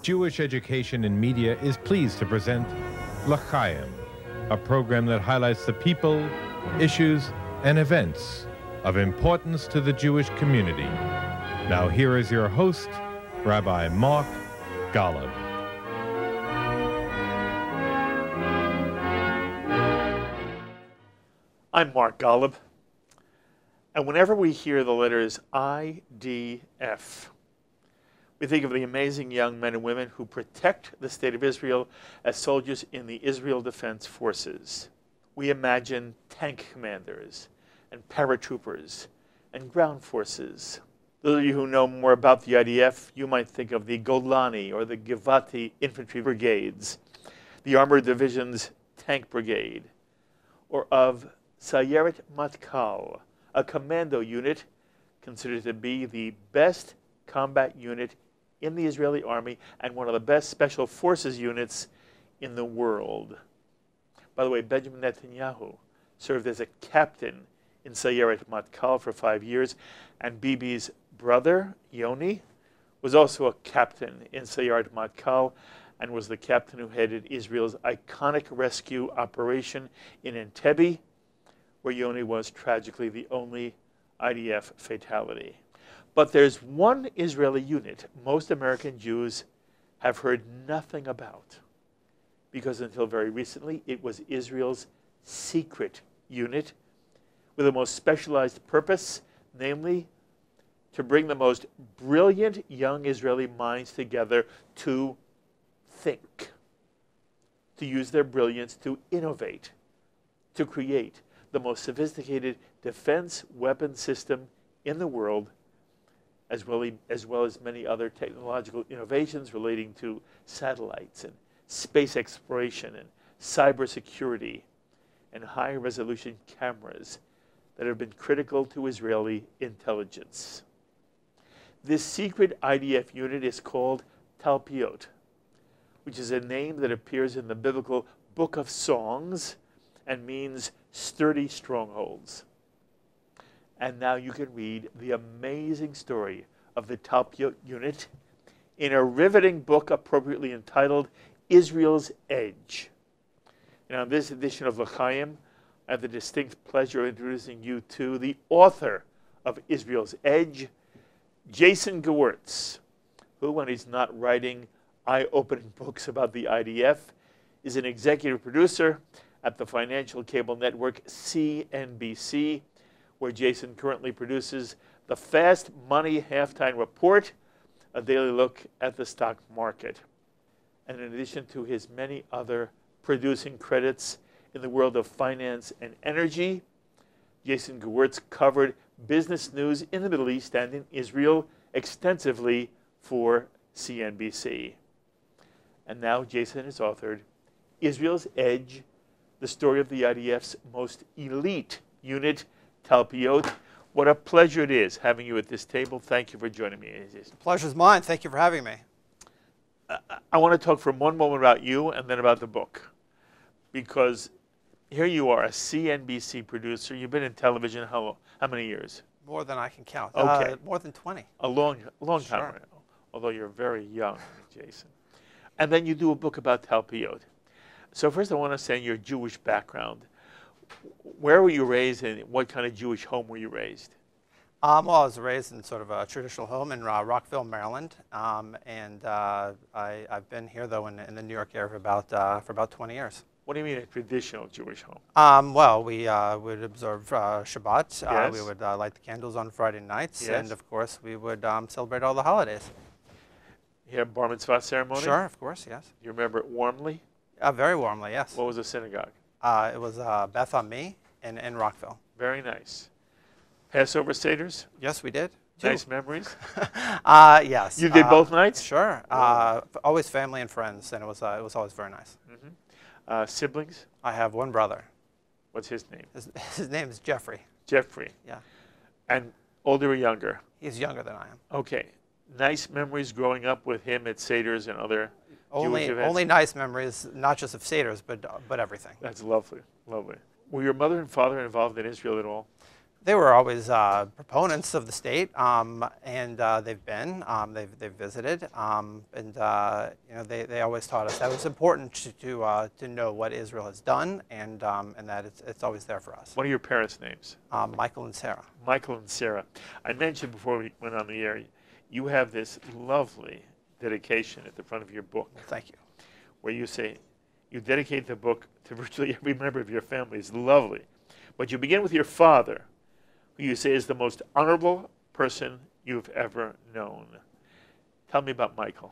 Jewish Education in Media is pleased to present L'Chaim, a program that highlights the people, issues, and events of importance to the Jewish community. Now here is your host, Rabbi Mark Golub. I'm Mark Golub, and whenever we hear the letters IDF, we think of the amazing young men and women who protect the state of Israel as soldiers in the Israel Defense Forces. We imagine tank commanders and paratroopers and ground forces. Those of you who know more about the IDF, you might think of the Golani or the Gewirtz infantry brigades, the Armored Division's tank brigade, or of Sayeret Matkal, a commando unit considered to be the best combat unit in the Israeli army and one of the best special forces units in the world. By the way, Benjamin Netanyahu served as a captain in Sayeret Matkal for 5 years, and Bibi's brother, Yoni, was also a captain in Sayeret Matkal and was the captain who headed Israel's iconic rescue operation in Entebbe, where Yoni was tragically the only IDF fatality. But there's one Israeli unit most American Jews have heard nothing about, because until very recently it was Israel's secret unit with a most specialized purpose, namely to bring the most brilliant young Israeli minds together to think, to use their brilliance to innovate, to create the most sophisticated defense weapon system in the world, as well as many other technological innovations relating to satellites and space exploration and cybersecurity and high-resolution cameras that have been critical to Israeli intelligence. This secret IDF unit is called Talpiot, which is a name that appears in the biblical Book of Songs and means sturdy strongholds. And now you can read the amazing story of the Talpiot unit in a riveting book appropriately entitled Israel's Edge. Now, in this edition of L'Chaim, I have the distinct pleasure of introducing you to the author of Israel's Edge, Jason Gewirtz, who, when he's not writing eye-opening books about the IDF, is an executive producer at the financial cable network CNBC, where Jason currently produces the Fast Money Halftime Report, a daily look at the stock market. And in addition to his many other producing credits in the world of finance and energy, Jason Gewirtz covered business news in the Middle East and in Israel extensively for CNBC. And now Jason has authored Israel's Edge, the story of the IDF's most elite unit, Talpiot. What a pleasure it is having you at this table. Thank you for joining me. The pleasure's mine. Thank you for having me. I want to talk for one moment about you and then about the book, because here you are, a CNBC producer. You've been in television how many years? More than I can count. Okay. More than 20. A long time Sure. ago, although you're very young, Jason. And then you do a book about Talpiot. So first I want to understand your Jewish background. Where were you raised and what kind of Jewish home were you raised? Well, I was raised in sort of a traditional home in Rockville, Maryland. I've been here, though, in the New York area for about 20 years. What do you mean a traditional Jewish home? Well, we would observe Shabbat. Yes. We would light the candles on Friday nights. Yes. And, of course, we would celebrate all the holidays. You had bar mitzvah ceremony? Sure, of course, yes. You remember it warmly? Very warmly, yes. What was the synagogue? It was Beth Ami in Rockville. Very nice. Passover Seders? Yes, we did. Nice memories? Yes. You did both nights? Sure. Always family and friends, and it was always very nice. Mm-hmm. Siblings? I have one brother. What's his name? His name is Jeffrey. Jeffrey. Yeah. And older or younger? He's younger than I am. Okay. Nice memories growing up with him at Seders and other Jewish events? Only nice memories, not just of Seders, but everything. That's lovely, lovely. Were your mother and father involved in Israel at all? They were always proponents of the state, and they've visited, and they always taught us that it was important to know what Israel has done, and that it's always there for us. What are your parents' names? Michael and Sarah. Michael and Sarah. I mentioned before we went on the air, you have this lovely dedication at the front of your book. Thank you. Where you say you dedicate the book to virtually every member of your family. It's lovely. But you begin with your father, who you say is the most honorable person you've ever known. Tell me about Michael.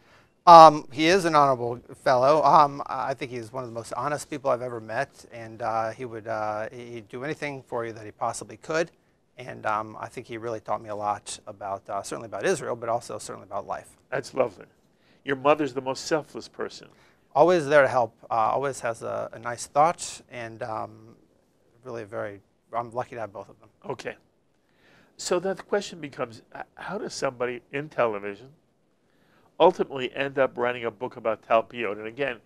He is an honorable fellow. I think he's one of the most honest people I've ever met, and he'd do anything for you that he possibly could. And I think he really taught me a lot about, certainly about Israel, but also certainly about life. That's lovely. Your mother's the most selfless person. Always there to help. Always has a nice thought, and really I'm lucky to have both of them. Okay. So then the question becomes, how does somebody in television ultimately end up writing a book about Talpiot? And again,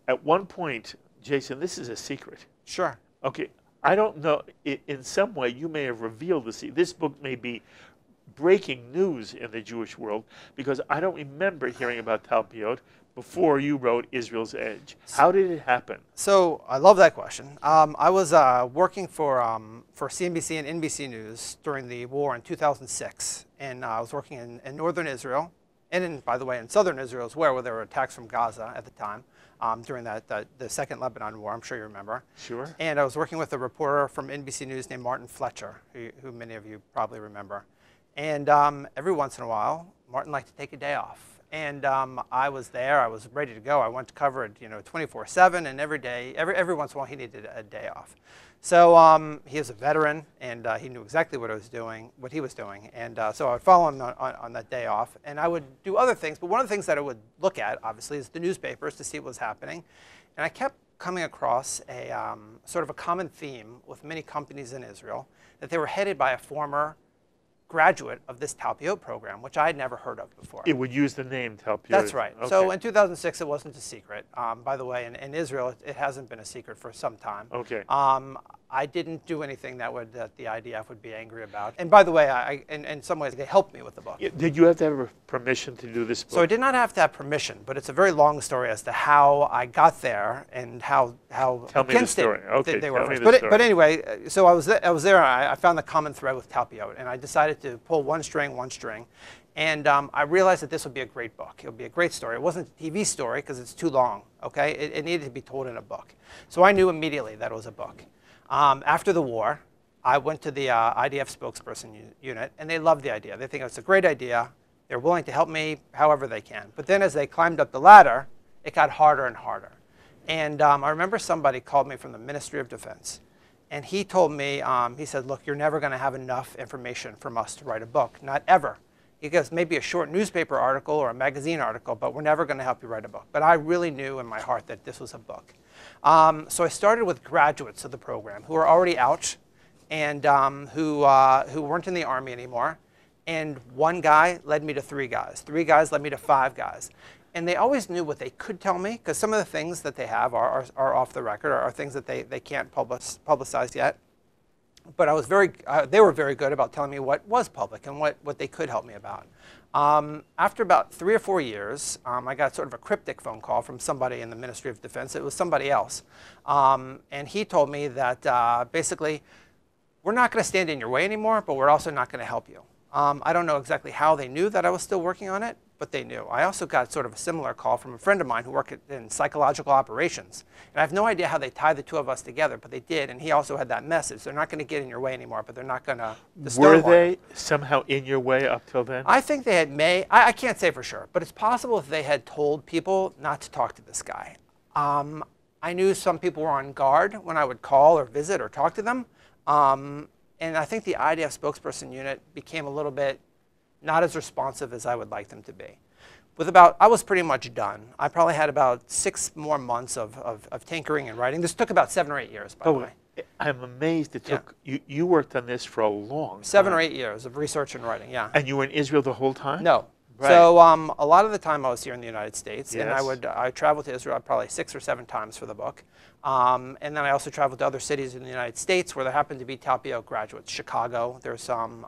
at one point, Jason, this is a secret. Sure. Okay. I don't know, in some way you may have revealed this book may be breaking news in the Jewish world, because I don't remember hearing about Talpiot before you wrote Israel's Edge. How did it happen? So I love that question. I was working for CNBC and NBC News during the war in 2006, and I was working in northern Israel, and by the way, in southern Israel as well, where there were attacks from Gaza at the time. During the Second Lebanon War, I'm sure you remember. Sure. And I was working with a reporter from NBC News named Martin Fletcher, who many of you probably remember. And every once in a while, Martin liked to take a day off. And I was there. I was ready to go. I went to cover it, 24/7, and every once in a while, he needed a day off. So he is a veteran, and he knew exactly what he was doing. And so I would follow him on that day off, and I would do other things. But one of the things that I would look at, obviously, is the newspapers to see what was happening. And I kept coming across a sort of a common theme with many companies in Israel, that they were headed by a former graduate of this Talpiot program, which I had never heard of before. It would use the name Talpiot. That's right. Okay. So in 2006, it wasn't a secret. By the way, in Israel, it hasn't been a secret for some time. Okay. I didn't do anything that the IDF would be angry about. And by the way, in some ways, they helped me with the book. Did you have to have permission to do this book? So I did not have to have permission, but it's a very long story as to how I got there and how Tell me the story. Okay, they were. Tell me the story. But anyway, so I was there. I found the common thread with Talpiot, and I decided to pull one string. And I realized that this would be a great book. It would be a great story. It wasn't a TV story because it's too long. Okay, it needed to be told in a book. So I knew immediately that it was a book. After the war, I went to the IDF spokesperson unit, and they loved the idea. They think it's a great idea. They're willing to help me however they can. But then as they climbed up the ladder, it got harder and harder. And I remember somebody called me from the Ministry of Defense. And he told me, he said, look, you're never going to have enough information from us to write a book, not ever. He goes, maybe a short newspaper article or a magazine article, but we're never going to help you write a book. But I really knew in my heart that this was a book. So I started with graduates of the program who were already out and who weren't in the Army anymore. And one guy led me to 3 guys. 3 guys led me to 5 guys. And they always knew what they could tell me, because some of the things that they have are off the record, are things that they can't publicize yet. But they were very good about telling me what was public and what they could help me about. After about 3 or 4 years, I got sort of a cryptic phone call from somebody in the Ministry of Defense. It was somebody else. And he told me that basically, we're not going to stand in your way anymore, but we're also not going to help you. I don't know exactly how they knew that I was still working on it, but they knew. I also got sort of a similar call from a friend of mine who worked in psychological operations. And I have no idea how they tied the 2 of us together, but they did. And he also had that message. They're not going to get in your way anymore, but they're not going to Were they somehow in your way up till then? I think they had I can't say for sure, but it's possible if they had told people not to talk to this guy. I knew some people were on guard when I would call or visit or talk to them. And I think the IDF spokesperson unit became a little bit not as responsive as I would like them to be. I was pretty much done. I probably had about 6 more months of tinkering and writing. This took about 7 or 8 years, by the way. I'm amazed it took, you worked on this for a long time. 7 or 8 years of research and writing, yeah. And you were in Israel the whole time? No, Right. So a lot of the time I was here in the United States, and Yes. I traveled to Israel probably 6 or 7 times for the book. And then I also traveled to other cities in the United States where there happened to be Talpiot graduates. Chicago, there's some,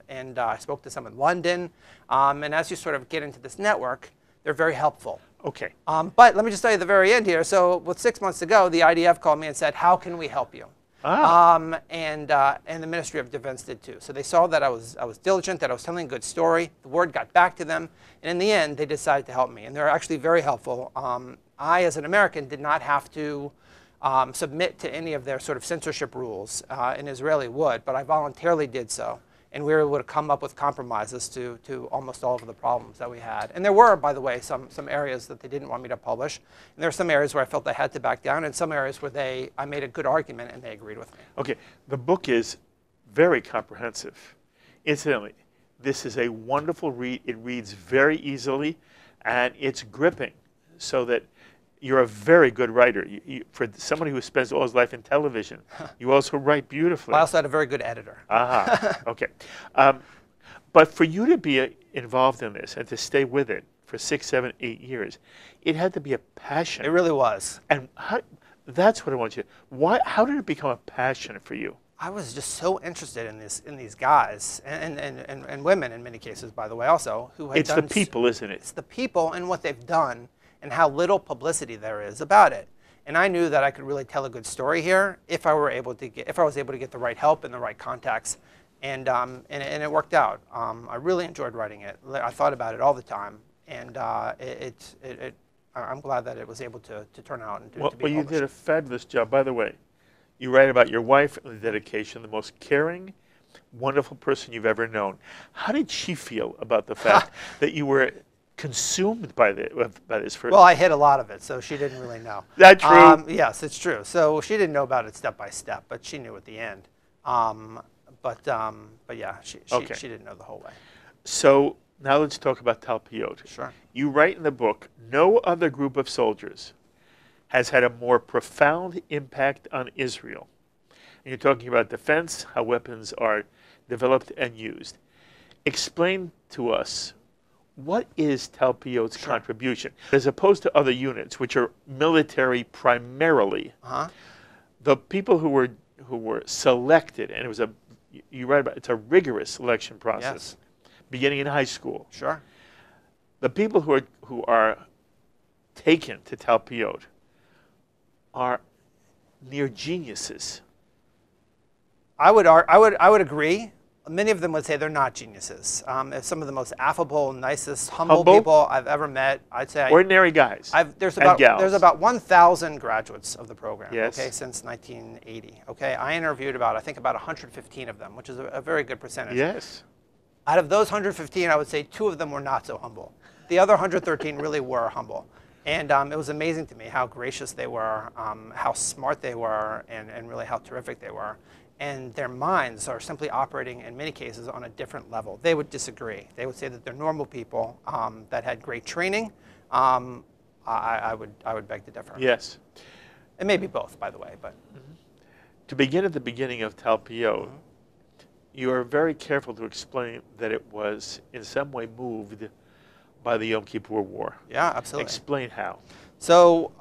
and I spoke to some in London. And as you sort of get into this network, they're very helpful. Okay. But let me just tell you at the very end here. So with 6 months ago, the IDF called me and said, how can we help you? And the Ministry of Defense did too. So they saw that I was diligent, that I was telling a good story. The word got back to them. And in the end, they decided to help me. And they're actually very helpful. I, as an American, did not have to submit to any of their sort of censorship rules. An Israeli would, but I voluntarily did so. And we were able to come up with compromises to almost all of the problems that we had. And there were, by the way, some areas that they didn't want me to publish. And there are some areas where I felt I had to back down, and some areas where I made a good argument and they agreed with me. Okay. The book is very comprehensive. Incidentally, this is a wonderful read. It reads very easily, and it's gripping, so that you're a very good writer. For somebody who spends all his life in television, you also write beautifully. I also had a very good editor. Okay. But for you to be involved in this and to stay with it for 6, 7, 8 years, it had to be a passion. It really was. And that's what I want you to. How did it become a passion for you? I was just so interested in these guys and women in many cases, by the way, also who had It's the people, isn't it? It's the people and what they've done and how little publicity there is about it. And I knew that I could really tell a good story here if I was able to get the right help and the right contacts, and it worked out. I really enjoyed writing it. I thought about it all the time, and I'm glad that it was able to turn out and to be published. Well, you did a fabulous job. By the way, you write about your wife and the dedication, the most caring, wonderful person you've ever known. How did she feel about the fact that you were consumed by this? Well, I hid a lot of it, so she didn't really know. That true? Yes, it's true. So she didn't know about it step by step, but she knew at the end. But yeah, she didn't know the whole way. So now let's talk about Talpiot. Sure. You write in the book, no other group of soldiers has had a more profound impact on Israel. And you're talking about defense, how weapons are developed and used. Explain to us, what is Talpiot's contribution? As opposed to other units, which are military primarily, the people who were selected, and you write about, it's a rigorous selection process, beginning in high school. Sure. The people who are taken to Talpiot are near geniuses. I would agree. Many of them would say they're not geniuses. Some of the most affable, nicest, humble people I've ever met. I'd say ordinary guys. There's about 1,000 graduates of the program. Yes. Okay, since 1980. Okay, I interviewed about 115 of them, which is a very good percentage. Yes. Out of those 115, I would say 2 of them were not so humble. The other 113 really were humble. And it was amazing to me how gracious they were, how smart they were, and really how terrific they were. And their minds are simply operating, in many cases, on a different level. They would disagree. They would say that they're normal people that had great training. I would beg to differ. Yes. It may be both, by the way. But To begin at the beginning of Talpiot, you are very careful to explain that it was in some way moved by the Yom Kippur War. Yeah, absolutely. Explain how. So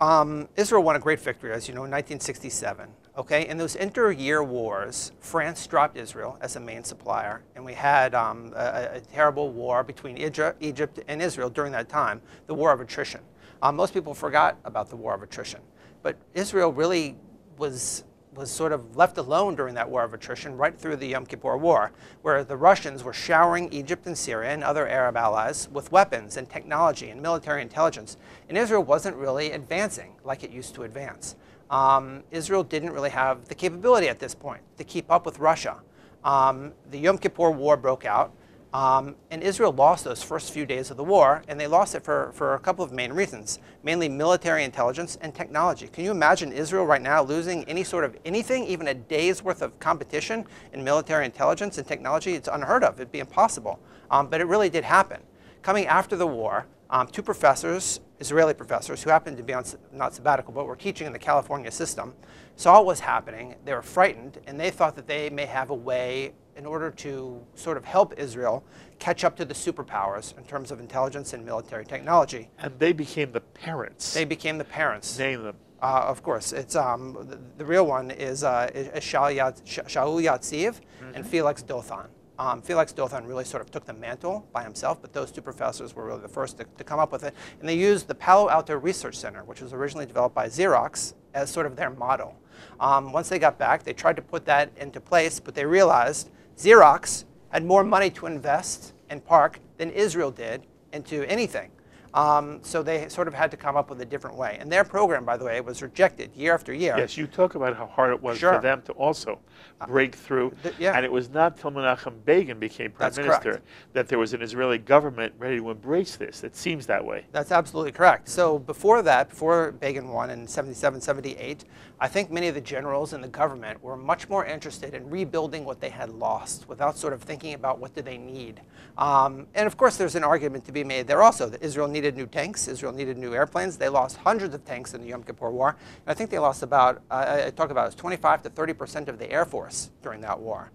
Israel won a great victory, as you know, in 1967. Okay, in those inter-year wars, France dropped Israel as a main supplier, and we had a terrible war between Egypt and Israel during that time, the War of Attrition. Most people forgot about the War of Attrition, but Israel really was sort of left alone during that War of Attrition right through the Yom Kippur War, where the Russians were showering Egypt and Syria and other Arab allies with weapons and technology and military intelligence, and Israel wasn't really advancing like it used to advance. Israel didn't really have the capability at this point to keep up with Russia. The Yom Kippur War broke out, and Israel lost those first few days of the war, and they lost it for a couple of main reasons, mainly military intelligence and technology. Can you imagine Israel right now losing any sort of anything, even a day's worth of competition in military intelligence and technology? It's unheard of. It'd be impossible. But it really did happen. Coming after the war, 2 professors, Israeli professors, who happened to be on not sabbatical, but were teaching in the California system, saw what was happening. They were frightened, and they thought that they may have a way in order to sort of help Israel catch up to the superpowers in terms of intelligence and military technology. And they became the parents. They became the parents. Name them. Of course, it's the real one is Shaul Yatziv and Felix Dothan. Felix Dothan really sort of took the mantle by himself, but those two professors were really the first to come up with it. And they used the Palo Alto Research Center, which was originally developed by Xerox, as sort of their model. Once they got back, they tried to put that into place, but they realized Xerox had more money to invest and park than Israel did into anything. So they sort of had to come up with a different way. And their program, by the way, was rejected year after year. Yes, you talk about how hard it was for them to also break through. And it was not till Menachem Begin became prime minister that there was an Israeli government ready to embrace this. It seems that way. That's absolutely correct. So before that, before Begin won in 77, 78, I think many of the generals in the government were much more interested in rebuilding what they had lost without sort of thinking about what do they need. And of course, there's an argument to be made there also that Israel needed new tanks. Israel needed new airplanes. They lost hundreds of tanks in the Yom Kippur War. And I think they lost about, I talk about it, 25 to 30% of the Air Force during that war.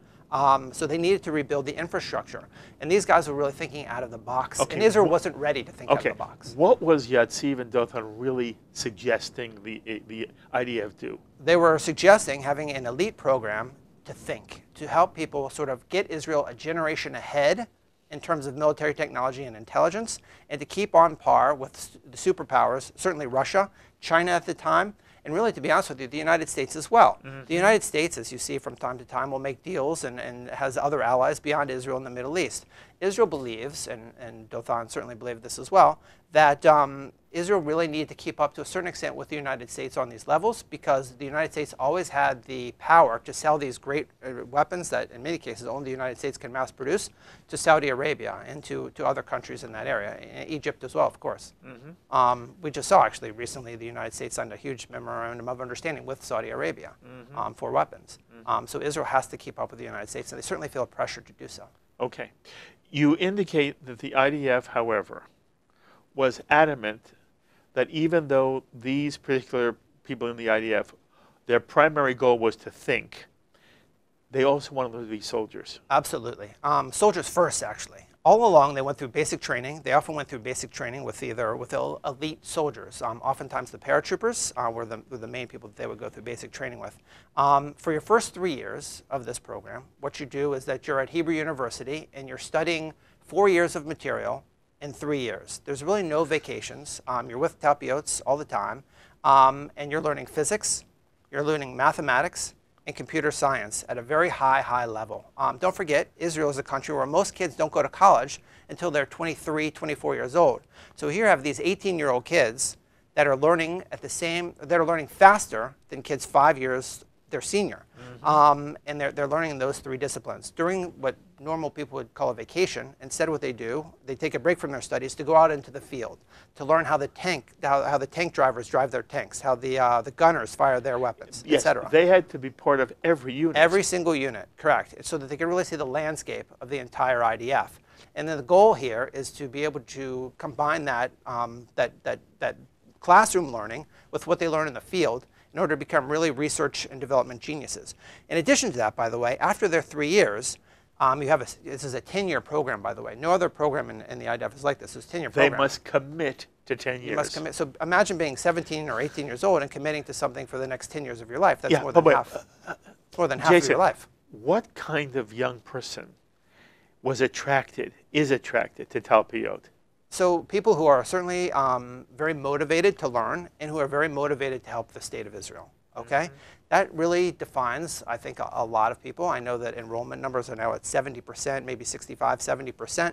So they needed to rebuild the infrastructure. And these guys were really thinking out of the box. And Israel wasn't ready to think out of the box. What was Yatziv and Dothan really suggesting the IDF do? They were suggesting having an elite program to think, to help people sort of get Israel a generation ahead in terms of military technology and intelligence, and to keep on par with the superpowers, certainly Russia, China at the time, and really, to be honest with you, the United States as well. The United States, as you see from time to time, will make deals and has other allies beyond Israel in the Middle East. Israel believes, and Dothan certainly believed this as well, that Israel really needed to keep up to a certain extent with the United States on these levels because the United States always had the power to sell these great weapons that in many cases only the United States can mass produce to Saudi Arabia and to other countries in that area, Egypt as well, of course. We just saw actually recently the United States signed a huge memorandum of understanding with Saudi Arabia for weapons. So Israel has to keep up with the United States, and they certainly feel pressure to do so. Okay. You indicate that the IDF, however, was adamant that even though these particular people in the IDF, their primary goal was to think, they also wanted them to be soldiers. Absolutely. Soldiers first, actually. All along, they went through basic training. They often went through basic training with elite soldiers. Oftentimes, the paratroopers were the main people that they would go through basic training with. For your first 3 years of this program, what you do is that you're at Hebrew University and you're studying 4 years of material in 3 years. There's really no vacations. You're with Talpiots all the time, and you're learning physics, you're learning mathematics, and computer science at a very high level. Don't forget, Israel is a country where most kids don't go to college until they're 23, 24 years old. So here you have these 18-year-old kids that are learning learning faster than kids 5 years their senior. And they're learning those 3 disciplines. During what normal people would call a vacation, instead what they do, they take a break from their studies to go out into the field, to learn how the tank drivers drive their tanks, how the gunners fire their weapons, etc. They had to be part of every unit. Every single unit, correct, so that they could really see the landscape of the entire IDF. And then the goal here is to be able to combine that classroom learning with what they learn in the field in order to become really research and development geniuses. In addition to that, by the way, after their 3 years, this is a 10-year program, by the way. No other program in the IDF is like this. It's a 10-year program. They must commit to 10 years. You must commit. So imagine being 17 or 18 years old and committing to something for the next 10 years of your life. That's more than half. It's more than half of your life. What kind of young person is attracted to Talpiot? So people who are certainly very motivated to learn and who are very motivated to help the state of Israel. Okay? That really defines, I think, a lot of people. I know that enrollment numbers are now at 70%, maybe 65, 70%.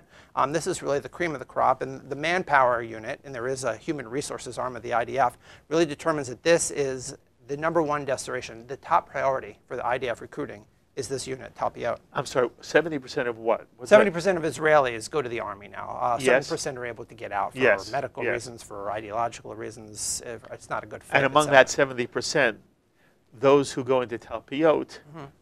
This is really the cream of the crop. And the manpower unit, and there is a human resources arm of the IDF, really determines that this is the #1 destination, the top priority for the IDF recruiting is this unit, Talpiot. I'm sorry, 70% of what? 70% of Israelis go to the army now. 7% are able to get out for medical reasons, for ideological reasons. It's not a good fit. And among that 70%, those who go into Talpiot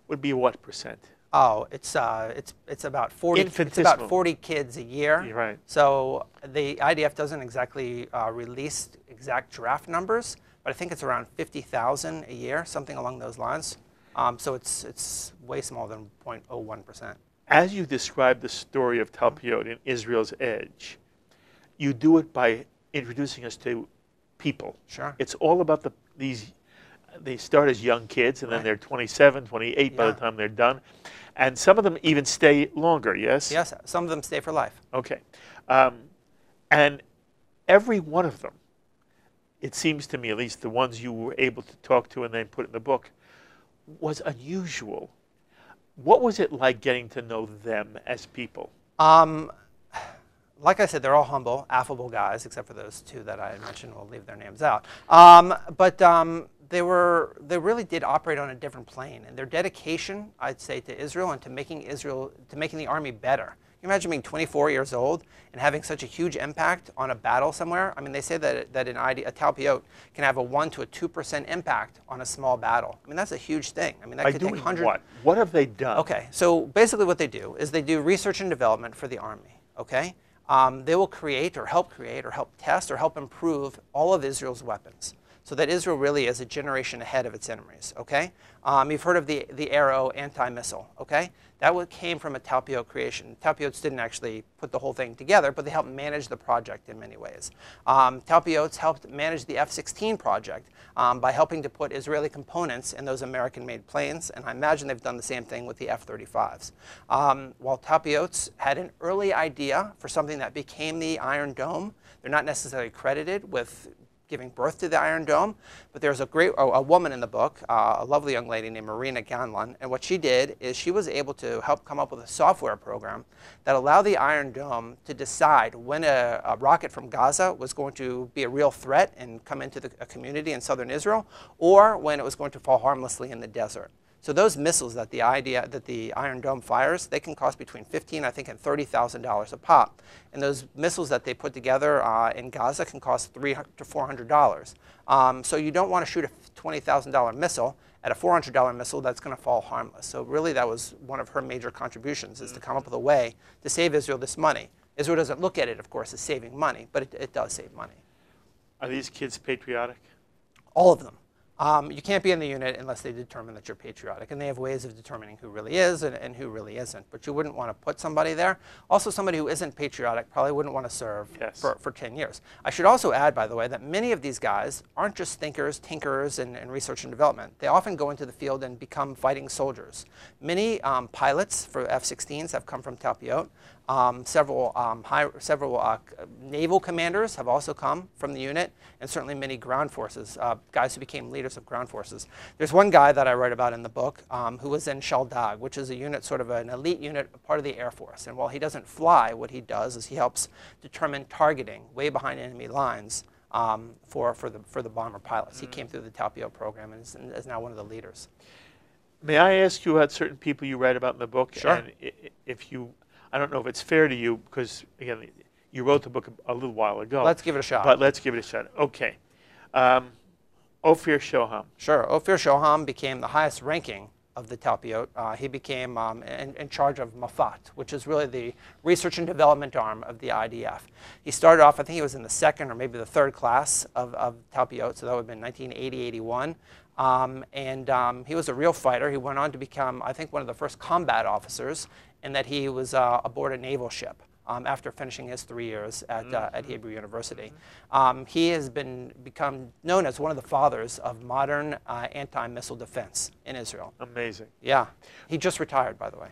would be what percent? Oh, it's about 40. It's about 40 kids a year. You're right. So the IDF doesn't exactly release exact draft numbers, but I think it's around 50,000 a year, something along those lines. So it's way smaller than 0.01%. As you describe the story of Talpiot in Israel's Edge, you do it by introducing us to people. Sure. It's all about these. They start as young kids, and then they're 27, 28 by the time they're done. And some of them even stay longer, yes? Yes, some of them stay for life. Okay. And every one of them, it seems to me, at least the ones you were able to talk to and then put in the book, was unusual. What was it like getting to know them as people? Like I said, they're all humble, affable guys, except for those two that I mentioned. We'll leave their names out. They really did operate on a different plane, and their dedication, I'd say, to Israel and to making the army better. Can you imagine being 24 years old and having such a huge impact on a battle somewhere? I mean, they say that a Talpiot can have a 1 to 2% impact on a small battle. I mean, that's a huge thing. I mean, that could take hundreds. What? What have they done? Okay, so basically what they do is they do research and development for the army. Okay, they will create or help test or help improve all of Israel's weapons, so that Israel really is a generation ahead of its enemies, okay? You've heard of the Arrow anti-missile, okay? That came from a Talpiot creation. Talpiots didn't actually put the whole thing together, but they helped manage the project in many ways. Talpiots helped manage the F-16 project by helping to put Israeli components in those American-made planes, and I imagine they've done the same thing with the F-35s. While Talpiots had an early idea for something that became the Iron Dome, they're not necessarily credited with giving birth to the Iron Dome, but there's a woman in the book, a lovely young lady named Marina Ganlon, and what she did is she was able to help come up with a software program that allowed the Iron Dome to decide when a rocket from Gaza was going to be a real threat and come into a community in southern Israel, or when it was going to fall harmlessly in the desert. So those missiles that the Iron Dome fires, they can cost between $15,000, I think, and $30,000 a pop. And those missiles that they put together in Gaza can cost $300 to $400. So you don't want to shoot a $20,000 missile at a $400 missile that's going to fall harmless. So really that was one of her major contributions, is to come up with a way to save Israel this money. Israel doesn't look at it, of course, as saving money, but it does save money. Are these kids patriotic? All of them. You can't be in the unit unless they determine that you're patriotic, and they have ways of determining who really is and who really isn't. But you wouldn't want to put somebody there. Also, somebody who isn't patriotic probably wouldn't want to serve for 10 years. I should also add, by the way, that many of these guys aren't just thinkers, tinkerers, and research and development. They often go into the field and become fighting soldiers. Many pilots for F-16s have come from Talpiot. Several naval commanders have also come from the unit, and certainly many ground forces, guys who became leaders of ground forces. There's one guy that I write about in the book who was in Shaldag, which is a unit, sort of an elite unit, part of the Air Force. And while he doesn't fly, what he does is he helps determine targeting way behind enemy lines for the bomber pilots. He came through the Talpiot program and is now one of the leaders. May I ask you about certain people you write about in the book? Sure. And if you, I don't know if it's fair to you, because, again, you wrote the book a little while ago. Let's give it a shot. But let's give it a shot. Okay. Ophir Shoham. Sure. Ophir Shoham became the highest ranking of the Talpiot. He became in charge of Mafat, which is really the research and development arm of the IDF. He started off, I think he was in the second or maybe the third class of Talpiot, so that would have been 1980-81. He was a real fighter. He went on to become, I think, one of the first combat officers, in that he was aboard a naval ship after finishing his 3 years at Hebrew University. He has become known as one of the fathers of modern anti-missile defense in Israel. Amazing. Yeah. He just retired, by the way.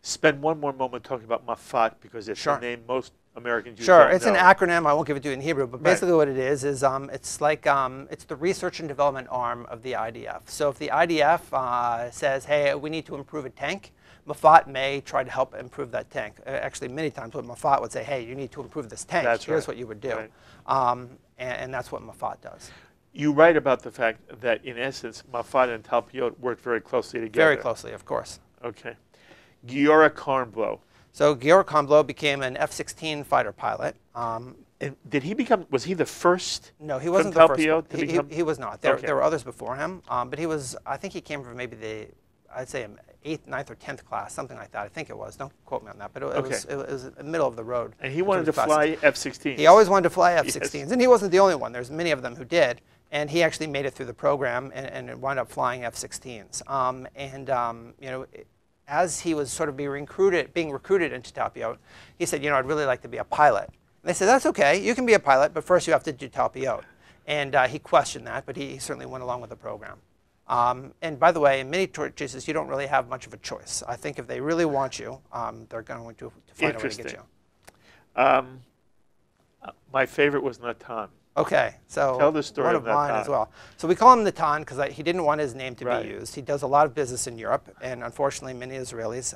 Spend one more moment talking about Mafat, because it's a name most American Jews Sure, don't it's know. an acronym. I won't give it to you in Hebrew, but basically what it is it's like it's the research and development arm of the IDF. So if the IDF says, hey, we need to improve a tank, Mafat may try to help improve that tank. Actually, many times what Mafat would say, hey, you need to improve this tank. Here's what you would do. Right. And that's what Mafat does. You write about the fact that, in essence, Mafat and Talpiot worked very closely together. Very closely, of course. Okay. Giora Kornblow. So Giora Kornblow became an F-16 fighter pilot. And did he become, was he the first? No, he wasn't from the Talpiot first. He was not. There were others before him, but he was, I think he came from maybe I'd say 8th, 9th, or 10th class, something like that. I think it was. Don't quote me on that, but it was in the middle of the road. And he wanted to fly F-16s. He always wanted to fly F-16s, and he wasn't the only one. There's many of them who did. And he actually made it through the program and wound up flying F-16s. You know, as he was sort of being recruited into Talpiot, he said, you know, I'd really like to be a pilot. And they said, that's okay, you can be a pilot, but first you have to do Talpiot. And he questioned that, but he certainly went along with the program. And by the way, in many cases, you don't really have much of a choice. I think if they really want you, they're going to find a way to get you. My favorite was Natan. Okay, so tell the story one of of mine Natan as well. So we call him Natan because he didn't want his name to Right. be used. He does a lot of business in Europe, and unfortunately, many Israelis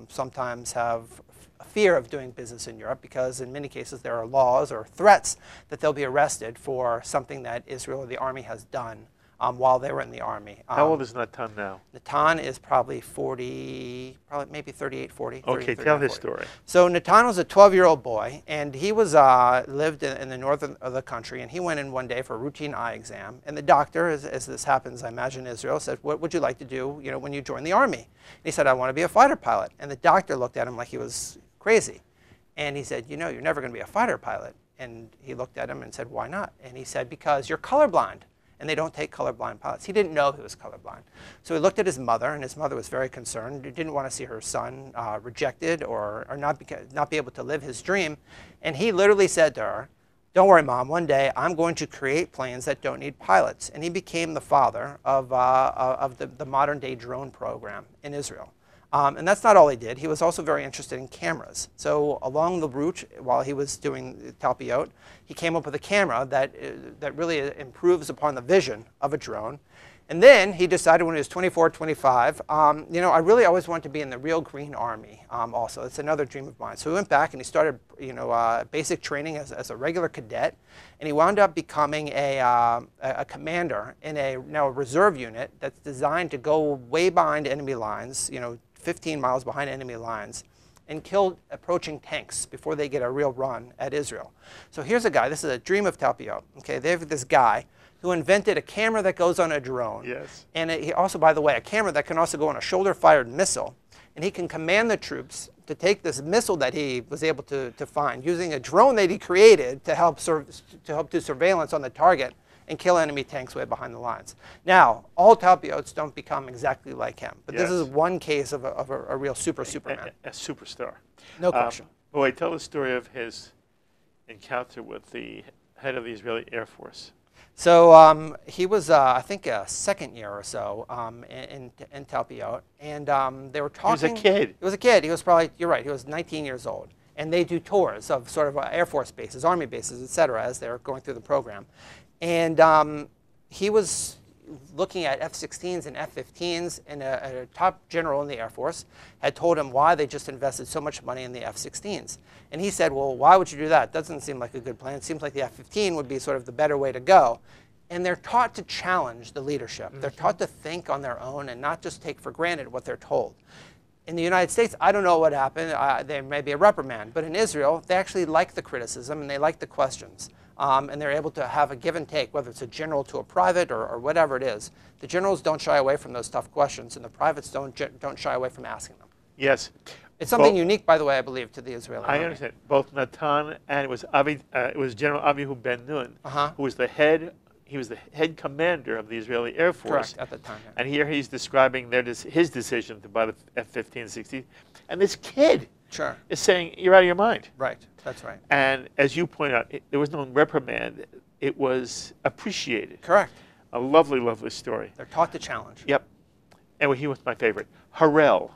sometimes have a fear of doing business in Europe because in many cases there are laws or threats that they'll be arrested for something that Israel or the army has done while they were in the army. How old is Natan now? Natan is probably 40, probably maybe 38, 40. Okay, 30, tell his 40. story. So Natan was a 12-year-old boy, and he was lived in the north of the country, and he went in one day for a routine eye exam, and the doctor, as this happens, I imagine in Israel, said, what would you like to do, you know, when you join the army? And he said, I want to be a fighter pilot. And the doctor looked at him like he was crazy. And he said, you know, you're never going to be a fighter pilot. And he looked at him and said, why not? And he said, because you're colorblind. And they don't take colorblind pilots. He didn't know he was colorblind. So he looked at his mother, and his mother was very concerned. He didn't want to see her son rejected or not be able to live his dream. And he literally said to her, don't worry, Mom, one day I'm going to create planes that don't need pilots. And he became the father of the modern-day drone program in Israel. And that's not all he did. He was also very interested in cameras. So along the route, while he was doing Talpiot, he came up with a camera that really improves upon the vision of a drone. And then he decided when he was 24, 25, you know, I really always wanted to be in the real Green Army also. It's another dream of mine. So he went back and he started, you know, basic training as a regular cadet. And he wound up becoming a commander in now a reserve unit that's designed to go way behind enemy lines, you know, 15 miles behind enemy lines, and killed approaching tanks before they get a real run at Israel. So here's a guy, this is a dream of Talpiot. Okay, they have this guy who invented a camera that goes on a drone. Yes. And he also, by the way, a camera that can also go on a shoulder-fired missile. And he can command the troops to take this missile that he was able to find using a drone that he created to help do surveillance on the target and kill enemy tanks way behind the lines. Now, all Talpiots don't become exactly like him, but Yes. this is one case of a real Superman. A superstar. No question. Boy, tell the story of his encounter with the head of the Israeli Air Force. So he was, I think, a second year or so in Talpiot, and they were talking. He was a kid. He was a kid. He was probably, you're right, he was 19 years old. And they do tours of sort of Air Force bases, Army bases, et cetera, as they're going through the program. And he was looking at F-16s and F-15s, and a top general in the Air Force had told him why they just invested so much money in the F-16s. And he said, well, why would you do that? Doesn't seem like a good plan. It seems like the F-15 would be sort of the better way to go. And they're taught to challenge the leadership. They're taught to think on their own and not just take for granted what they're told. In the United States, I don't know what happened. There may be a reprimand. But in Israel, they actually like the criticism and they like the questions. And they're able to have a give and take, whether it's a general to a private or whatever it is. The generals don't shy away from those tough questions, and the privates don't shy away from asking them. Yes. It's something unique, by the way, I believe, to the Israeli army. I understand. Both Natan and it was General Avihu Ben-Nun, who was the head. He was the head commander of the Israeli Air Force. Correct, at the time. Yeah. And here he's describing his decision to buy the F-15, 16, and this kid is saying, "You're out of your mind." Right. That's right. And as you point out, there was no reprimand. It was appreciated. Correct. A lovely, lovely story. They're taught to challenge. Yep. And he was my favorite. Harel.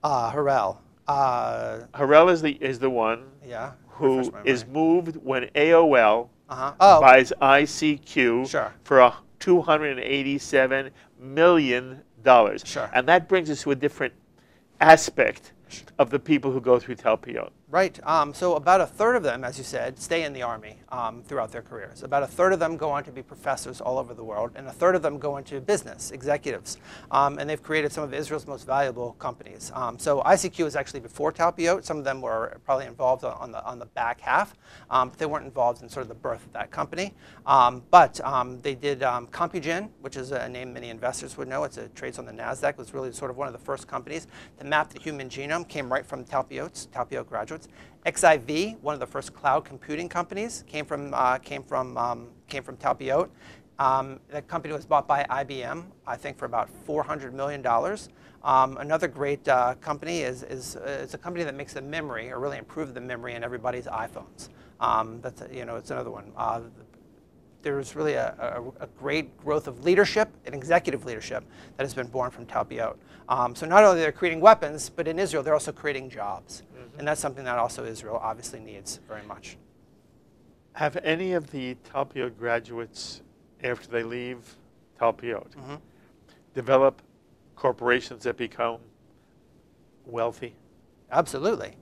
Harel. Harel is the one who is moved when AOL buys ICQ for $287 million. Sure. And that brings us to a different aspect of the people who go through Talpiot. Right. So about a third of them, as you said, stay in the Army throughout their careers. About a third of them go on to be professors all over the world, and a third of them go into business, executives. And they've created some of Israel's most valuable companies. So ICQ is actually before Talpiot. Some of them were probably involved on the back half, but they weren't involved in sort of the birth of that company. But they did Compugen, which is a name many investors would know. It trades on the NASDAQ. It was really sort of one of the first companies to map the human genome, came right from Talpiot graduates. XIV, one of the first cloud computing companies, came from Talpiot. That company was bought by IBM, I think, for about $400 million. Another great company is a company that makes the memory, or really improved the memory in everybody's iPhones. It's another one. There's really a great growth of leadership and executive leadership that has been born from Talpiot. So not only they're creating weapons, but in Israel they're also creating jobs. And that's something that also Israel obviously needs very much. Have any of the Talpiot graduates, after they leave Talpiot, develop corporations that become wealthy? Absolutely.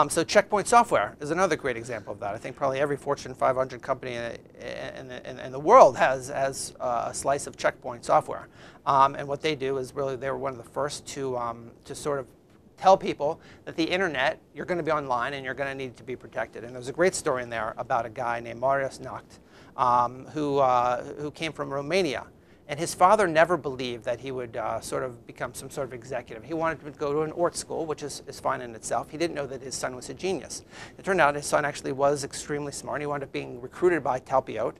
So Checkpoint Software is another great example of that. I think probably every Fortune 500 company in the world has a slice of Checkpoint Software. And what they do is really they were one of the first to sort of tell people that the internet, you're going to be online and you're going to need to be protected. And there's a great story in there about a guy named Marius Nacht who came from Romania. And his father never believed that he would sort of become some sort of executive. He wanted to go to an art school, which is fine in itself. He didn't know that his son was a genius. It turned out his son actually was extremely smart. He wound up being recruited by Talpiot.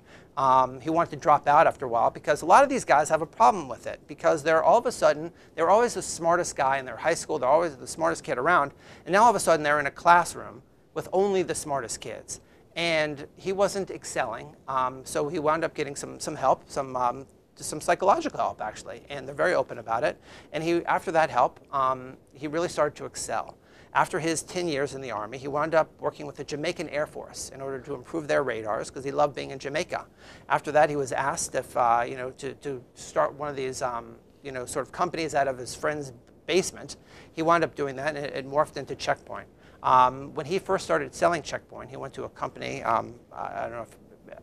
He wanted to drop out after a while because a lot of these guys have a problem with it because they're all of a sudden, they're always the smartest guy in their high school. They're always the smartest kid around. And now all of a sudden they're in a classroom with only the smartest kids. And he wasn't excelling. So he wound up getting some help, some psychological help, actually, and they're very open about it. And after that help, he really started to excel. After his 10 years in the Army, he wound up working with the Jamaican Air Force in order to improve their radars because he loved being in Jamaica. After that, he was asked if, to start one of these, sort of companies out of his friend's basement. He wound up doing that, and it morphed into Checkpoint. When he first started selling Checkpoint, he went to a company, I don't know if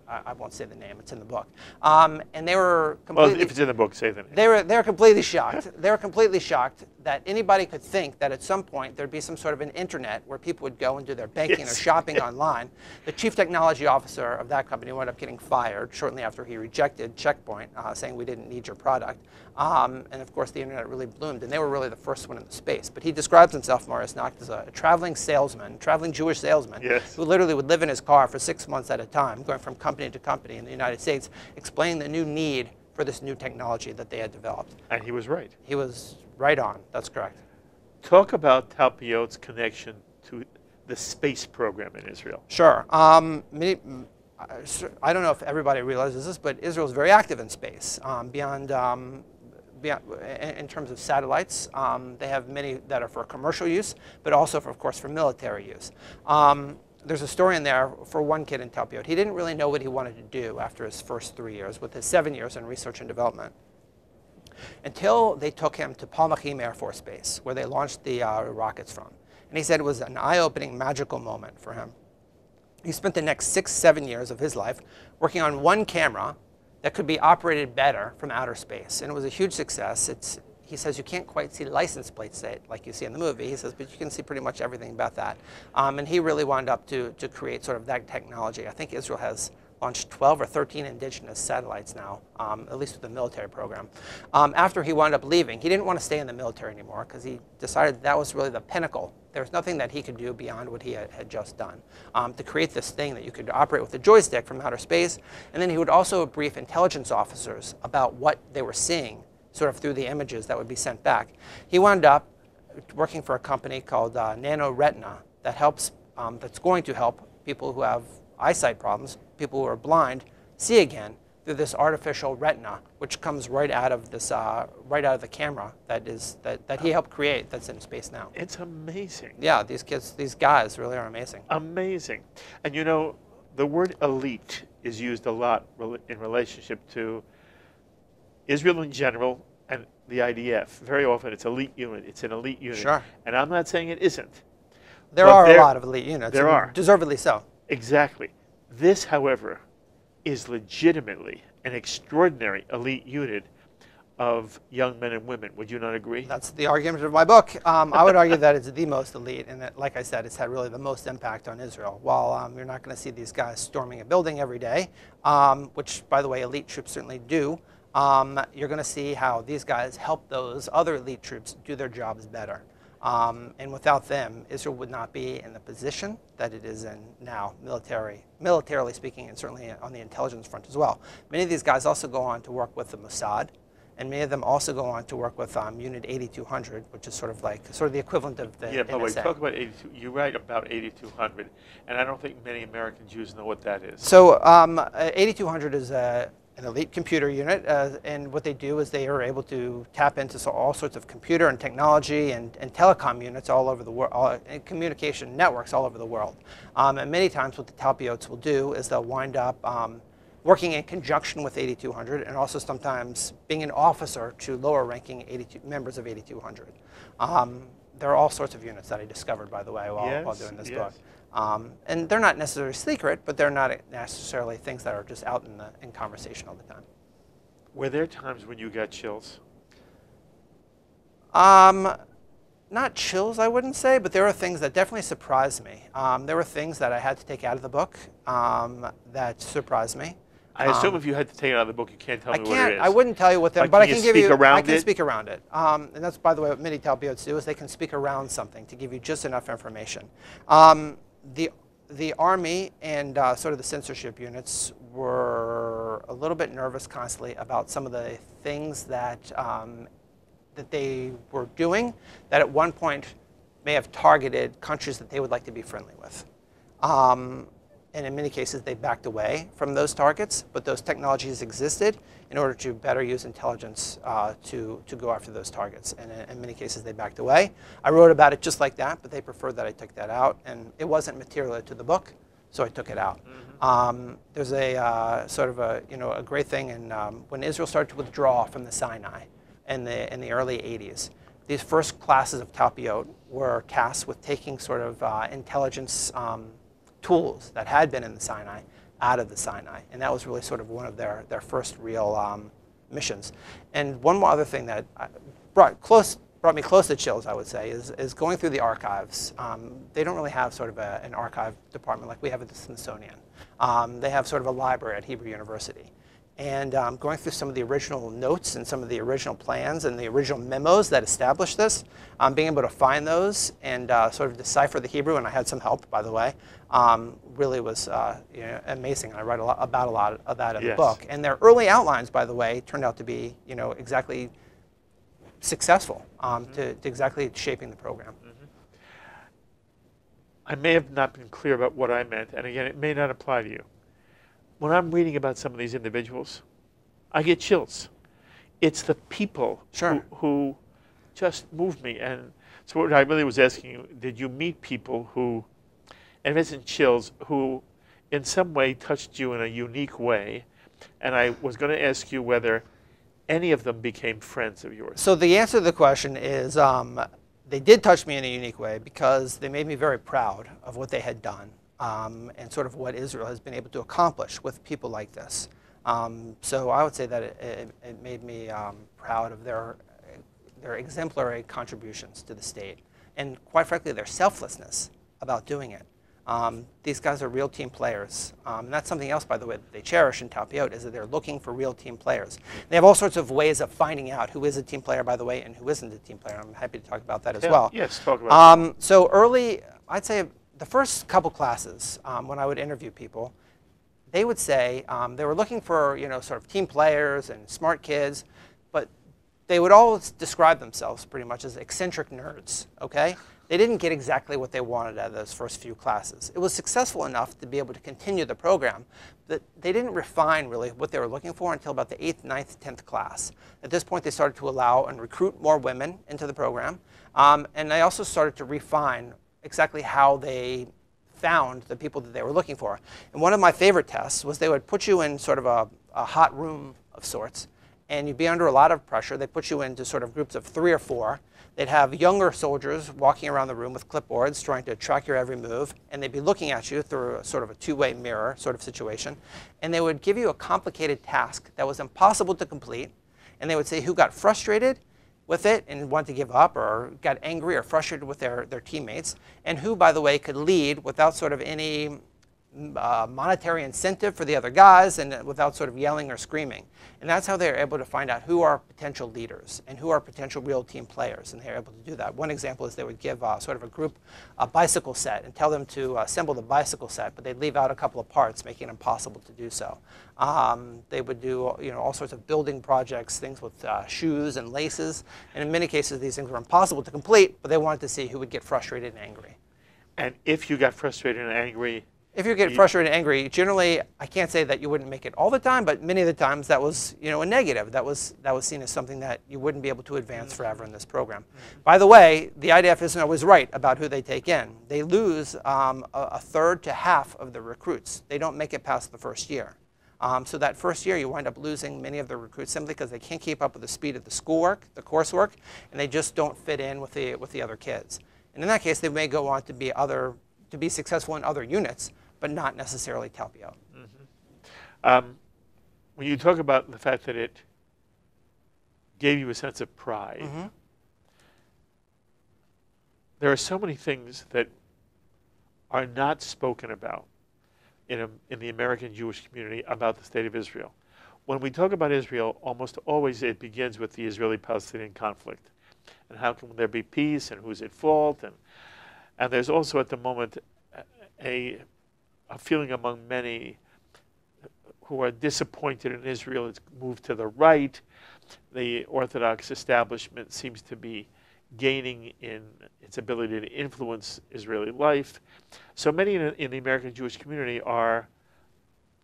I won't say the name, it's in the book. And they were completely... Well, if it's in the book, say the name. They were completely shocked. They were completely shocked that anybody could think that at some point there'd be some sort of an internet where people would go and do their banking or shopping online. The chief technology officer of that company wound up getting fired shortly after he rejected Checkpoint, saying we didn't need your product. And of course the internet really bloomed, and they were really the first one in the space. But he describes himself, Marius Nacht, as a traveling salesman, traveling Jewish salesman, who literally would live in his car for 6 months at a time, going from company to company in the United States, explaining the new need for this new technology that they had developed. And he was right. He was right on. That's correct. Talk about Talpiot's connection to the space program in Israel. Sure. I don't know if everybody realizes this, but Israel is very active in space. Beyond in terms of satellites, they have many that are for commercial use, but also, of course, for military use. There's a story in there for one kid in Talpiot. He didn't really know what he wanted to do after his first 3 years, with his 7 years in research and development, until they took him to Palmachim Air Force Base, where they launched the rockets from. And he said it was an eye-opening, magical moment for him. He spent the next 6, 7 years of his life working on one camera that could be operated better from outer space. And it was a huge success. He says you can't quite see license plates like you see in the movie. He says, but you can see pretty much everything about that. And he really wound up to create sort of that technology. I think Israel has launched 12 or 13 indigenous satellites now, at least with the military program. After he wound up leaving, he didn't want to stay in the military anymore because he decided that was really the pinnacle. There was nothing that he could do beyond what he had just done to create this thing that you could operate with a joystick from outer space. And then he would also brief intelligence officers about what they were seeing sort of through the images that would be sent back. He wound up working for a company called Nano Retina that helps, that's going to help people who have eyesight problems, people who are blind, see again through this artificial retina, which comes right out of this, right out of the camera that he helped create. That's in space now. It's amazing. Yeah, these kids, these guys, really are amazing. Amazing, and you know, the word elite is used a lot in relationship to Israel in general and the IDF. Very often it's elite unit. It's an elite unit. Sure. And I'm not saying it isn't. There are a lot of elite units. There are. Deservedly so. Exactly. This, however, is legitimately an extraordinary elite unit of young men and women. Would you not agree? That's the argument of my book. I would argue that it's the most elite, and that, like I said, it's had really the most impact on Israel. While you're not going to see these guys storming a building every day, which, by the way, elite troops certainly do, you're going to see how these guys help those other elite troops do their jobs better. And without them, Israel would not be in the position that it is in now, militarily speaking, and certainly on the intelligence front as well. Many of these guys also go on to work with the Mossad, and many of them also go on to work with Unit 8200, which is sort of the equivalent of the Yeah, but we NSA. talk about 82. You're right about 8200, and I don't think many American Jews know what that is. So 8200 is an elite computer unit, and what they do is they are able to tap into all sorts of computer and technology and telecom units all over the world, and communication networks all over the world. And many times what the Talpiots will do is they'll wind up working in conjunction with 8200 and also sometimes being an officer to lower ranking members of 8200. There are all sorts of units that I discovered, by the way, while doing this book. And they're not necessarily secret, but they're not necessarily things that are just out in conversation all the time. Were there times when you got chills? Not chills, I wouldn't say, but there were things that definitely surprised me. There were things that I had to take out of the book that surprised me. I assume if you had to take it out of the book, you can't tell me what it is. I wouldn't tell you what they're, Like, but I can can you give you. speak around I can it? speak around it, and that's, by the way, what many Talpiots do is they can speak around something to give you just enough information. The army and sort of the censorship units were a little bit nervous constantly about some of the things that that they were doing that at one point may have targeted countries that they would like to be friendly with. And in many cases, they backed away from those targets, but those technologies existed in order to better use intelligence to go after those targets. And in many cases, they backed away. I wrote about it just like that, but they preferred that I took that out. And it wasn't material to the book, so I took it out. There's a sort of a great thing in when Israel started to withdraw from the Sinai in the early 80s. These first classes of Talpiot were tasked with taking sort of intelligence tools that had been in the Sinai out of the Sinai. And that was really sort of one of their first real missions. And one more other thing that brought me close to chills, I would say, is going through the archives. They don't really have sort of an archive department like we have at the Smithsonian. They have sort of a library at Hebrew University. And going through some of the original notes and some of the original plans and the original memos that established this, being able to find those and sort of decipher the Hebrew, and I had some help, by the way, really was amazing. I write a lot of that in the book. And their early outlines, by the way, turned out to be exactly successful to exactly shaping the program. I may have not been clear about what I meant, and again, it may not apply to you. When I'm reading about some of these individuals, I get chills. It's the people who just moved me. And so what I really was asking you, did you meet people who, and if it isn't chills, who in some way touched you in a unique way? And I was going to ask you whether any of them became friends of yours. So the answer to the question is they did touch me in a unique way because they made me very proud of what they had done. And sort of what Israel has been able to accomplish with people like this. So I would say that it made me proud of their exemplary contributions to the state. And quite frankly, their selflessness about doing it. These guys are real team players. And that's something else, by the way, that they cherish in Talpiot, is that they're looking for real team players. They have all sorts of ways of finding out who is a team player, by the way, and who isn't a team player. I'm happy to talk about that as well. Yes, talk about that. So early, I'd say, the first couple classes, when I would interview people, they would say they were looking for sort of team players and smart kids, but they would all describe themselves pretty much as eccentric nerds. Okay, they didn't get exactly what they wanted out of those first few classes. It was successful enough to be able to continue the program, but they didn't refine really what they were looking for until about the 8th, 9th, 10th class. At this point, they started to allow and recruit more women into the program, and they also started to refine exactly how they found the people that they were looking for. And one of my favorite tests was they would put you in sort of a hot room of sorts, and you'd be under a lot of pressure. They put you into sort of groups of 3 or 4. They'd have younger soldiers walking around the room with clipboards trying to track your every move, and they'd be looking at you through a sort of a two-way mirror sort of situation. And they would give you a complicated task that was impossible to complete, and they would say who got frustrated with it and wanted to give up or got angry or frustrated with their teammates, and who, by the way, could lead without sort of any monetary incentive for the other guys and without sort of yelling or screaming. And that's how they're able to find out who are potential leaders and who are potential real team players, and they're able to do that. One example is they would give sort of a group a bicycle set and tell them to assemble the bicycle set, but they'd leave out a couple of parts, making it impossible to do so. They would do all sorts of building projects, things with shoes and laces, and in many cases these things were impossible to complete, but they wanted to see who would get frustrated and angry. And if you got frustrated and angry, if you get frustrated and angry, generally, I can't say that you wouldn't make it all the time, but many of the times that was, a negative. That was seen as something that you wouldn't be able to advance forever in this program. By the way, the IDF isn't always right about who they take in. They lose a third to half of the recruits. They don't make it past the first year. So that first year, you wind up losing many of the recruits simply because they can't keep up with the speed of the schoolwork, the coursework, and they just don't fit in with the other kids. And in that case, they may go on to be successful in other units, but not necessarily Talpiot. When you talk about the fact that it gave you a sense of pride, there are so many things that are not spoken about in the American Jewish community about the state of Israel. When we talk about Israel, almost always it begins with the Israeli-Palestinian conflict. And how can there be peace, and who's at fault? And there's also at the moment a feeling among many who are disappointed in Israel. It's moved to the right. The Orthodox establishment seems to be gaining in its ability to influence Israeli life. So many in the American Jewish community are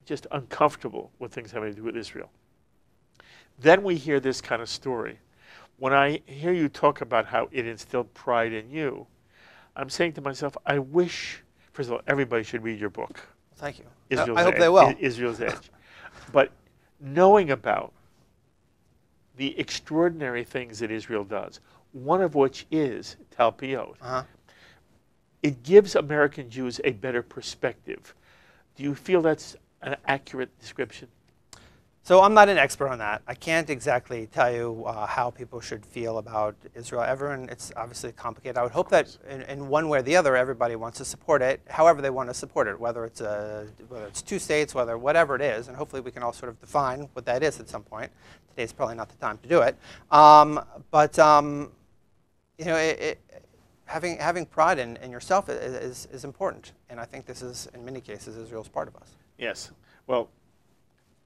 just uncomfortable with things having to do with Israel. Then we hear this kind of story. When I hear you talk about how it instilled pride in you, I'm saying to myself, I wish, first of all, everybody should read your book. Thank you. Israel's I hope Edge, they will. Israel's Edge. But knowing about the extraordinary things that Israel does, one of which is Talpiot, it gives American Jews a better perspective. Do you feel that's an accurate description? So I'm not an expert on that. I can't exactly tell you how people should feel about Israel. Everyone, it's obviously complicated. I would hope that in one way or the other, everybody wants to support it, however they want to support it, whether it's two states, whatever it is, and hopefully we can all sort of define what that is at some point. Today's probably not the time to do it. Having pride in yourself is important, and I think this is, in many cases, Israel's part of us. Yes. Well,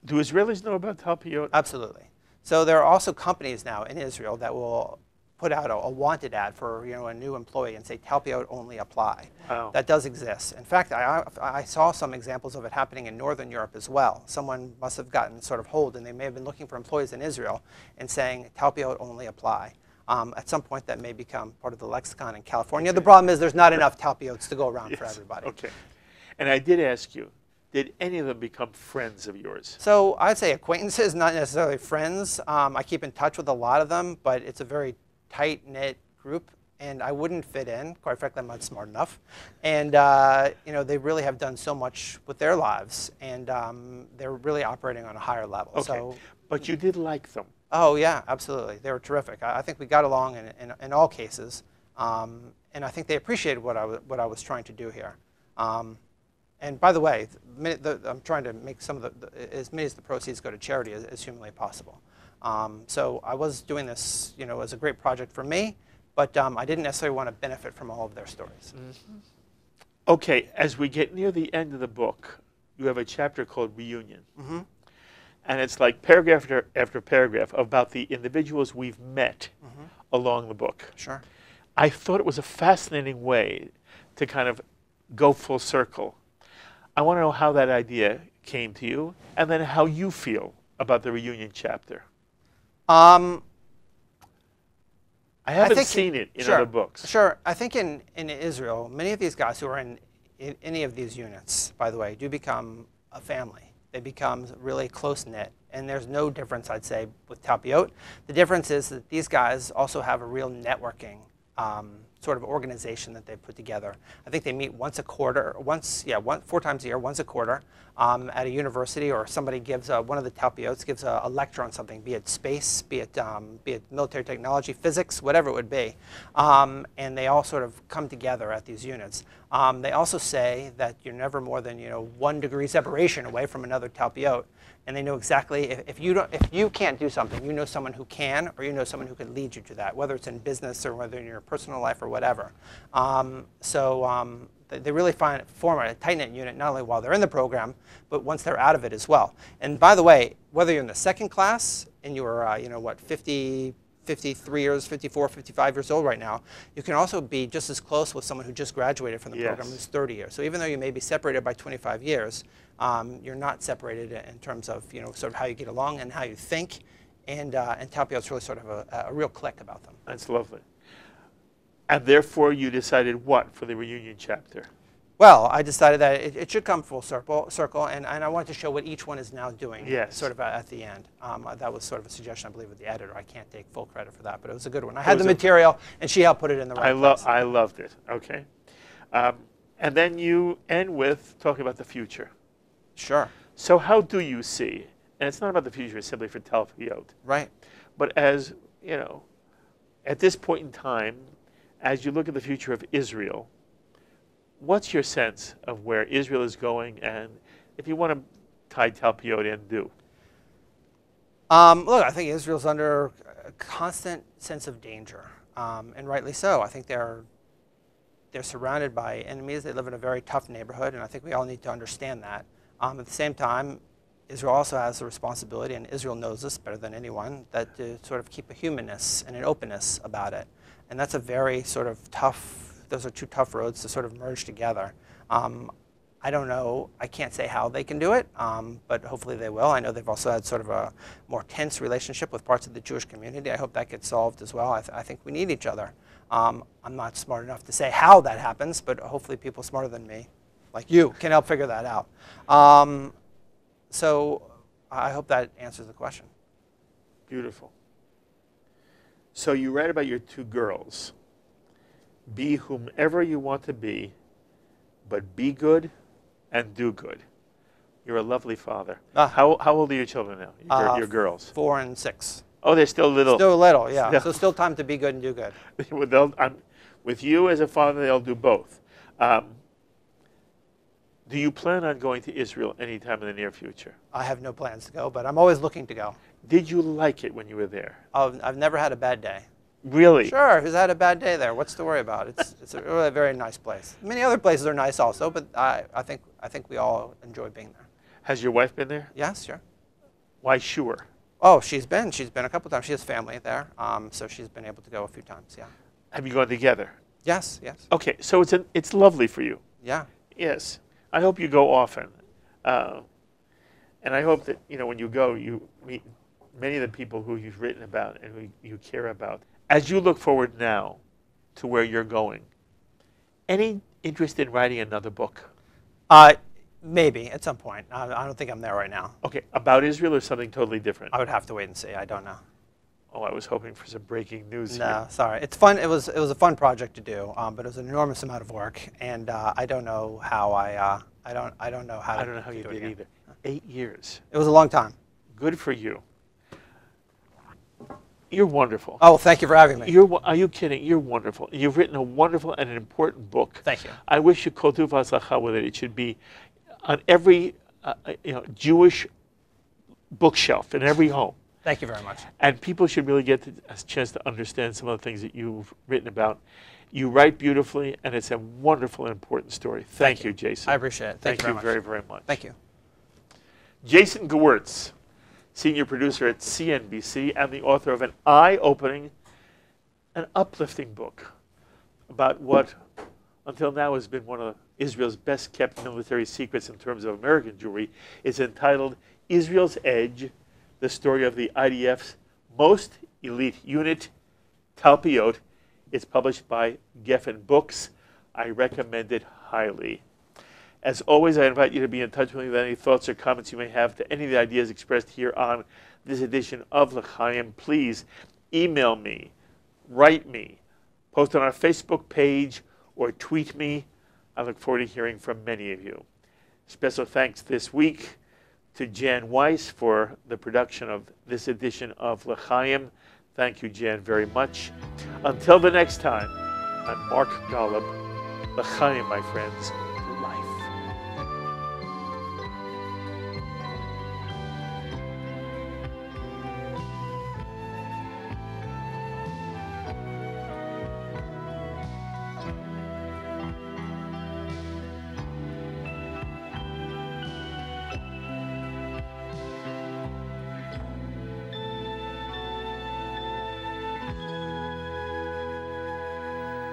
do Israelis know about Talpiot? Absolutely. So there are also companies now in Israel that will put out a wanted ad for a new employee and say Talpiot only apply. Wow. That does exist. In fact, I saw some examples of it happening in Northern Europe as well. Someone must have gotten sort of hold, and they may have been looking for employees in Israel and saying Talpiot only apply. At some point, that may become part of the lexicon in California. The problem is there's not enough Talpiots to go around for everybody. Okay. And I did ask you, did any of them become friends of yours? So I'd say acquaintances, not necessarily friends. I keep in touch with a lot of them, but it's a very tight-knit group, and I wouldn't fit in. Quite frankly, I'm not smart enough. And they really have done so much with their lives, and they're really operating on a higher level. Okay. So, but you did like them. Oh, yeah, absolutely. They were terrific. I think we got along in all cases, and I think they appreciated what I was trying to do here. And by the way, I'm trying to make as many of the proceeds go to charity as humanly possible. So I was doing this, as a great project for me, but I didn't necessarily want to benefit from all of their stories. Mm-hmm. Okay, as we get near the end of the book, you have a chapter called Reunion. Mm-hmm. And it's like paragraph after paragraph about the individuals we've met along the book. Sure. I thought it was a fascinating way to kind of go full circle. I want to know how that idea came to you, and then how you feel about the Reunion chapter. I haven't seen it in other books. Sure. I think in Israel, many of these guys who are in any of these units, by the way, do become a family. They become really close-knit, and there's no difference, I'd say, with Talpiot. The difference is that these guys also have a real networking sort of organization that they put together. I think they meet once a quarter, 4 times a year, once a quarter, at a university, or somebody gives one of the Talpiots gives a lecture on something, be it space, be it military technology, physics, whatever it would be, and they all sort of come together at these units. They also say that you're never more than 1 degree separation away from another Talpiot, and they know exactly if you can't do something, you know someone who can, or you know someone who can lead you to that, whether it's in business or whether in your personal life or whatever. They really form a tight-knit unit, not only while they're in the program, but once they're out of it as well. And by the way, whether you're in the second class and you're 53 years, 54, 55 years old right now, you can also be just as close with someone who just graduated from the program who's 30 years. So even though you may be separated by 25 years, you're not separated in terms of sort of how you get along and how you think. And Talpiot's really sort of a real clique about them. That's lovely. And therefore, you decided what for the reunion chapter? Well, I decided that it should come full circle, and I wanted to show what each one is now doing, sort of at the end. That was sort of a suggestion, I believe, of the editor. I can't take full credit for that, but it was a good one. I had the material, and she helped put it in the right place. I loved it. Okay. And then you end with talking about the future. Sure. So how do you see, and it's not about the future simply for Talpiot. Right. But as, at this point in time, as you look at the future of Israel, what's your sense of where Israel is going, and if you want to tie Talpiot in, do? Look, I think Israel's under a constant sense of danger, and rightly so. I think they're surrounded by enemies. They live in a very tough neighborhood, and I think we all need to understand that. At the same time, Israel also has the responsibility, and Israel knows this better than anyone, that to sort of keep a humanness and an openness about it. And that's a very sort of tough, those are 2 tough roads to sort of merge together. I don't know, I can't say how they can do it, but hopefully they will. I know they've also had sort of a more tense relationship with parts of the Jewish community. I hope that gets solved as well. I think we need each other. I'm not smart enough to say how that happens, but hopefully people smarter than me, like you, can help figure that out. So I hope that answers the question. Beautiful. So you write about your 2 girls. Be whomever you want to be, but be good and do good. You're a lovely father. How old are your children now, your girls? 4 and 6. Oh, they're still little. Still little, yeah. So still time to be good and do good. With you as a father, they'll do both. Do you plan on going to Israel anytime in the near future? I have no plans to go, but I'm always looking to go. Did you like it when you were there? I've never had a bad day. Really? Sure. Who's had a bad day there? What's to worry about? It's a really very nice place. Many other places are nice also, but I think we all enjoy being there. Has your wife been there? Yes, sure. Why sure? Oh, she's been a couple times. She has family there, so she's been able to go a few times. Yeah. Have you gone together? Yes. Yes. Okay, so it's lovely for you. Yeah. Yes. I hope you go often, and I hope that when you go, you meet many of the people who you've written about and who you care about. As you look forward now to where you're going, any interest in writing another book? Maybe at some point. I don't think I'm there right now. Okay, about Israel or something totally different? I would have to wait and see. I don't know. Oh, I was hoping for some breaking news. No, sorry. It's fun. It was a fun project to do, but it was an enormous amount of work, and I don't know how I don't know how you did either. 8 years. It was a long time. Good for you. You're wonderful. Oh, thank you for having me. Are you kidding? You're wonderful. You've written a wonderful and an important book. Thank you. I wish you kol tuv v'atzlacha with it. It should be on every Jewish bookshelf in every home. Thank you very much. And people should really get a chance to understand some of the things that you've written about. You write beautifully, and it's a wonderful and important story. Thank you, Jason. I appreciate it. Thank you very, very much. Thank you. Jason Gewirtz, senior producer at CNBC and the author of an eye-opening and uplifting book about what until now has been one of Israel's best-kept military secrets in terms of American Jewry. It's entitled Israel's Edge, the story of the IDF's most elite unit, Talpiot. It's published by Geffen Books. I recommend it highly. As always, I invite you to be in touch with me with any thoughts or comments you may have to any of the ideas expressed here on this edition of L'Chaim. Please email me, write me, Post on our Facebook page or tweet me. I look forward to hearing from many of you. Special thanks this week to Jan Weiss for the production of this edition of L'Chaim. Thank you, Jan, very much. Until the next time, I'm Mark Golub. L'Chaim, my friends, to life.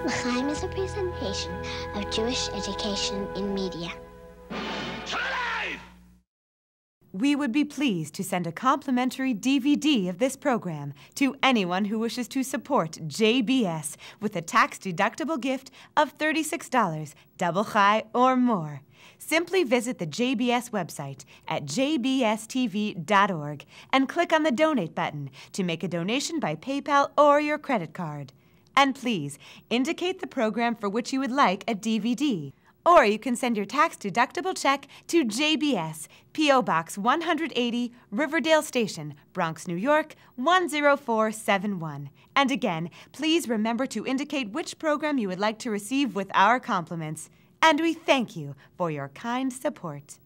L'Chaim is a presentation of Jewish education in media. We would be pleased to send a complimentary DVD of this program to anyone who wishes to support JBS with a tax-deductible gift of $36, double chai or more. Simply visit the JBS website at jbstv.org and click on the Donate button to make a donation by PayPal or your credit card. And please, indicate the program for which you would like a DVD. Or you can send your tax-deductible check to JBS, P.O. Box 180, Riverdale Station, Bronx, New York, 10471. And again, please remember to indicate which program you would like to receive with our compliments. And we thank you for your kind support.